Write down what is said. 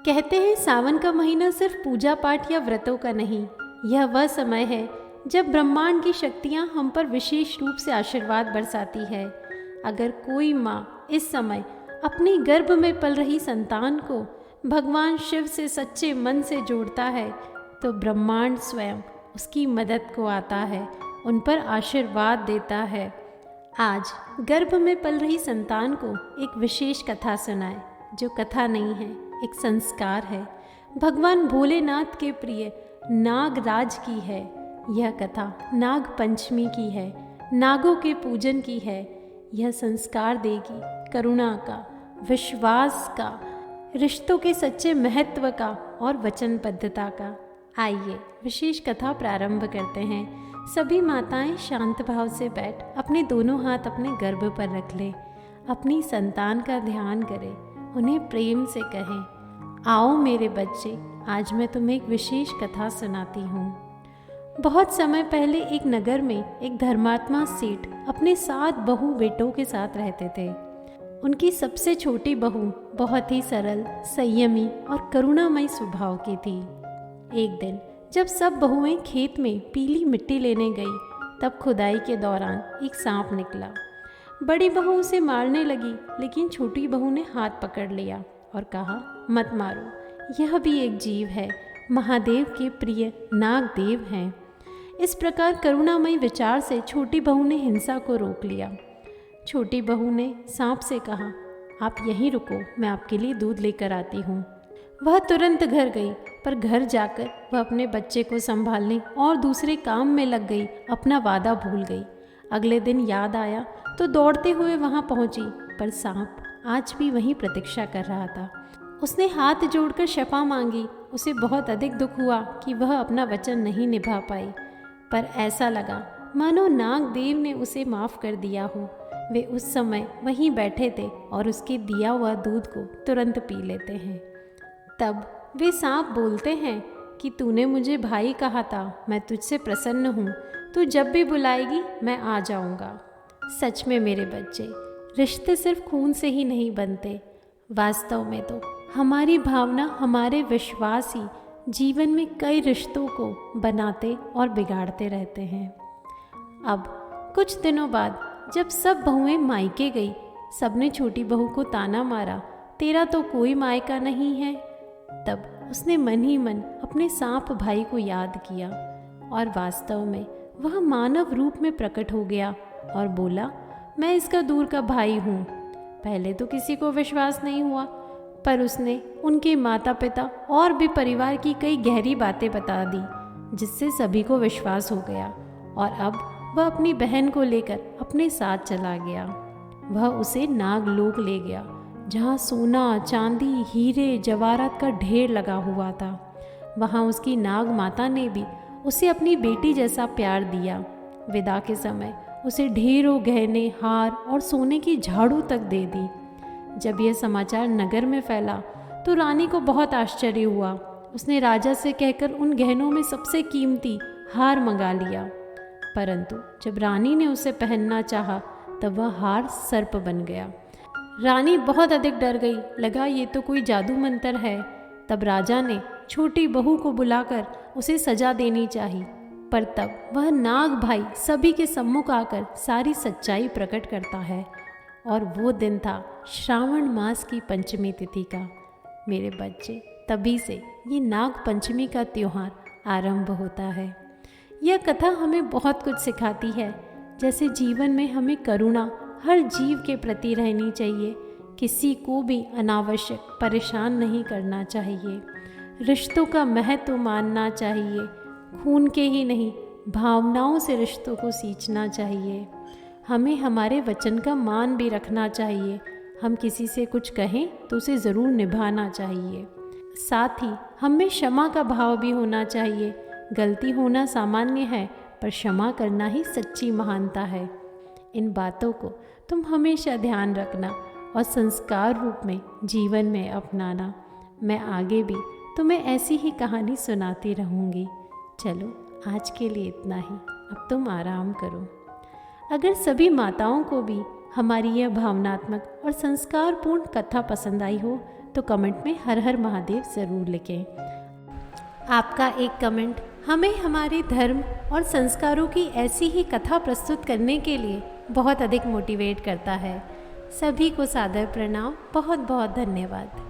कहते हैं सावन का महीना सिर्फ पूजा पाठ या व्रतों का नहीं, यह वह समय है जब ब्रह्मांड की शक्तियाँ हम पर विशेष रूप से आशीर्वाद बरसाती है। अगर कोई माँ इस समय अपने गर्भ में पल रही संतान को भगवान शिव से सच्चे मन से जोड़ता है, तो ब्रह्मांड स्वयं उसकी मदद को आता है, उन पर आशीर्वाद देता है। आज गर्भ में पल रही संतान को एक विशेष कथा सुनाए, जो कथा नहीं है, एक संस्कार है। भगवान भोलेनाथ के प्रिय नागराज की है। यह कथा नाग पंचमी की है, नागों के पूजन की है। यह संस्कार देगी करुणा का, विश्वास का, रिश्तों के सच्चे महत्व का और वचनबद्धता का। आइए विशेष कथा प्रारंभ करते हैं। सभी माताएं शांत भाव से बैठ अपने दोनों हाथ अपने गर्भ पर रख लें, अपनी संतान का ध्यान करें, उन्हें प्रेम से कहें, आओ मेरे बच्चे, आज मैं तुम्हें एक विशेष कथा सुनाती हूँ। बहुत समय पहले एक नगर में एक धर्मात्मा सेठ अपने 7 बहू बेटों के साथ रहते थे। उनकी सबसे छोटी बहू बहुत ही सरल, संयमी और करुणामयी स्वभाव की थी। एक दिन जब सब बहुएं खेत में पीली मिट्टी लेने गई, तब खुदाई के दौरान एक सांप निकला। बड़ी बहू उसे मारने लगी, लेकिन छोटी बहू ने हाथ पकड़ लिया और कहा, मत मारो, यह भी एक जीव है, महादेव के प्रिय नागदेव हैं। इस प्रकार करुणामयी विचार से छोटी बहू ने हिंसा को रोक लिया। छोटी बहू ने सांप से कहा, आप यहीं रुको, मैं आपके लिए दूध लेकर आती हूँ। वह तुरंत घर गई, पर घर जाकर वह अपने बच्चे को संभालने और दूसरे काम में लग गई, अपना वादा भूल गई। अगले दिन याद आया तो दौड़ते हुए वहाँ पहुँची, पर सांप आज भी वहीं प्रतीक्षा कर रहा था। उसने हाथ जोड़कर क्षमा मांगी। उसे बहुत अधिक दुख हुआ कि वह अपना वचन नहीं निभा पाई, पर ऐसा लगा मानो नागदेव ने उसे माफ़ कर दिया हो। वे उस समय वहीं बैठे थे और उसके दिया हुआ दूध को तुरंत पी लेते हैं। तब वे सांप बोलते हैं कि तूने मुझे भाई कहा था, मैं तुझसे प्रसन्न हूँ, तू जब भी बुलाएगी मैं आ जाऊँगा। सच में मेरे बच्चे, रिश्ते सिर्फ खून से ही नहीं बनते, वास्तव में तो हमारी भावना, हमारे विश्वास ही जीवन में कई रिश्तों को बनाते और बिगाड़ते रहते हैं। अब कुछ दिनों बाद जब सब बहुएं मायके गई, सबने छोटी बहू को ताना मारा, तेरा तो कोई मायका नहीं है। तब उसने मन ही मन अपने सांप भाई को याद किया और वास्तव में वह मानव रूप में प्रकट हो गया और बोला, मैं इसका दूर का भाई हूँ। पहले तो किसी को विश्वास नहीं हुआ, पर उसने उनके माता पिता और भी परिवार की कई गहरी बातें बता दी, जिससे सभी को विश्वास हो गया और अब वह अपनी बहन को लेकर अपने साथ चला गया। वह उसे नागलोक ले गया, जहाँ सोना, चांदी, हीरे, जवाहरात का ढेर लगा हुआ था। वहाँ उसकी नाग माता ने भी उसे अपनी बेटी जैसा प्यार दिया। विदा के समय उसे ढेरों गहने, हार और सोने की झाड़ू तक दे दी। जब यह समाचार नगर में फैला तो रानी को बहुत आश्चर्य हुआ। उसने राजा से कहकर उन गहनों में सबसे कीमती हार मंगा लिया, परंतु जब रानी ने उसे पहनना चाहा तब वह हार सर्प बन गया। रानी बहुत अधिक डर गई, लगा ये तो कोई जादू मंत्र है। तब राजा ने छोटी बहू को बुलाकर उसे सजा देनी चाहिए, पर तब वह नाग भाई सभी के सम्मुख आकर सारी सच्चाई प्रकट करता है और वो दिन था श्रावण मास की पंचमी तिथि का। मेरे बच्चे, तभी से ये नाग पंचमी का त्योहार आरंभ होता है। यह कथा हमें बहुत कुछ सिखाती है, जैसे जीवन में हमें करुणा हर जीव के प्रति रहनी चाहिए, किसी को भी अनावश्यक परेशान नहीं करना चाहिए, रिश्तों का महत्व मानना चाहिए, खून के ही नहीं भावनाओं से रिश्तों को सींचना चाहिए। हमें हमारे वचन का मान भी रखना चाहिए, हम किसी से कुछ कहें तो उसे ज़रूर निभाना चाहिए। साथ ही हमें क्षमा का भाव भी होना चाहिए। गलती होना सामान्य है, पर क्षमा करना ही सच्ची महानता है। इन बातों को तुम हमेशा ध्यान रखना और संस्कार रूप में जीवन में अपनाना। मैं आगे भी तुम्हें ऐसी ही कहानी सुनाती रहूँगी। चलो आज के लिए इतना ही, अब तुम आराम करो। अगर सभी माताओं को भी हमारी यह भावनात्मक और संस्कारपूर्ण कथा पसंद आई हो तो कमेंट में हर हर महादेव ज़रूर लिखें। आपका एक कमेंट हमें हमारे धर्म और संस्कारों की ऐसी ही कथा प्रस्तुत करने के लिए बहुत अधिक मोटिवेट करता है। सभी को सादर प्रणाम, बहुत बहुत धन्यवाद।